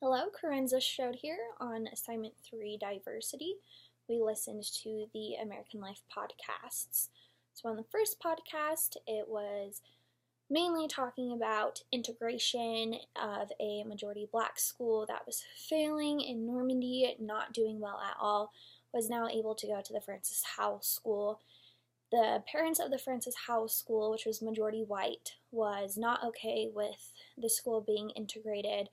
Hello, Corinza Strode here on Assignment 3 Diversity. We listened to the American Life podcasts. So, on the first podcast, it was mainly talking about integration of a majority black school that was failing in Normandy, not doing well at all, was now able to go to the Francis Howell School. The parents of the Francis Howell School, which was majority white, was not okay with the school being integrated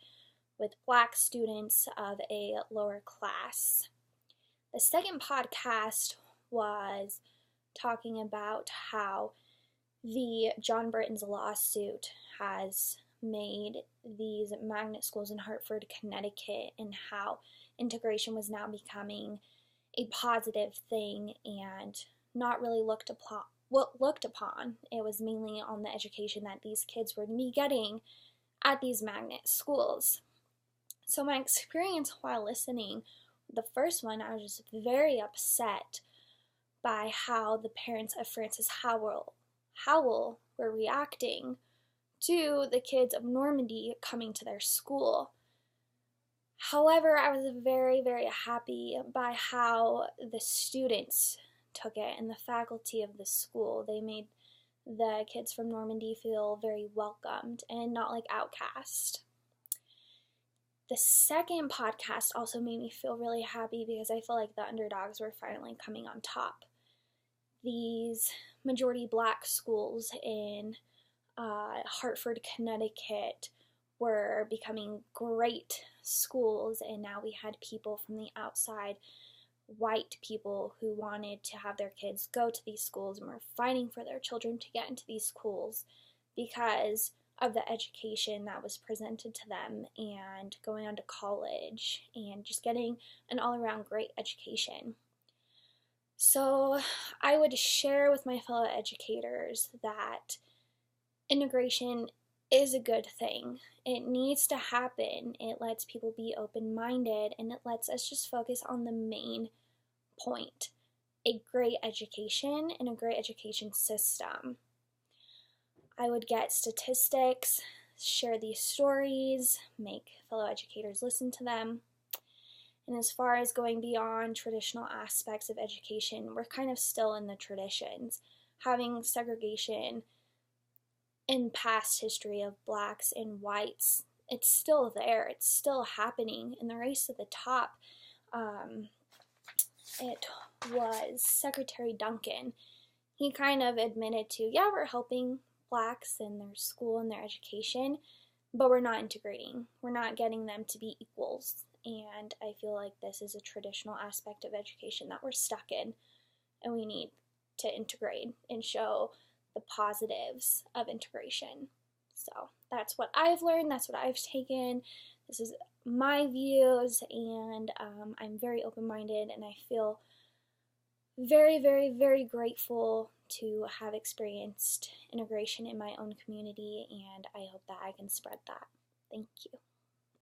with black students of a lower class. The second podcast was talking about how the John Britton's lawsuit has made these magnet schools in Hartford, Connecticut, and how integration was now becoming a positive thing and not really looked upon. It was mainly on the education that these kids were getting at these magnet schools. So my experience while listening, the first one, I was just very upset by how the parents of Francis Howell were reacting to the kids of Normandy coming to their school. However, I was very, very happy by how the students took it and the faculty of the school. They made the kids from Normandy feel very welcomed and not like outcast. The second podcast also made me feel really happy because I feel like the underdogs were finally coming on top. These majority black schools in Hartford, Connecticut were becoming great schools, and now we had people from the outside, white people who wanted to have their kids go to these schools and were fighting for their children to get into these schools because of the education that was presented to them and going on to college and just getting an all-around great education. So I would share with my fellow educators that integration is a good thing. It needs to happen. It lets people be open-minded, and it lets us just focus on the main point: a great education and a great education system. I would get statistics, share these stories, make fellow educators listen to them. And as far as going beyond traditional aspects of education, we're kind of still in the traditions. Having segregation in past history of blacks and whites, it's still there. It's still happening. In the race to the top, it was Secretary Duncan. He kind of admitted to, yeah, we're helping blacks in their school and their education, but we're not integrating. We're not getting them to be equals. And I feel like this is a traditional aspect of education that we're stuck in, and we need to integrate and show the positives of integration. So that's what I've learned. That's what I've taken. This is my views, and I'm very open-minded, and I feel very, very, very grateful to have experienced integration in my own community, and I hope that I can spread that. Thank you.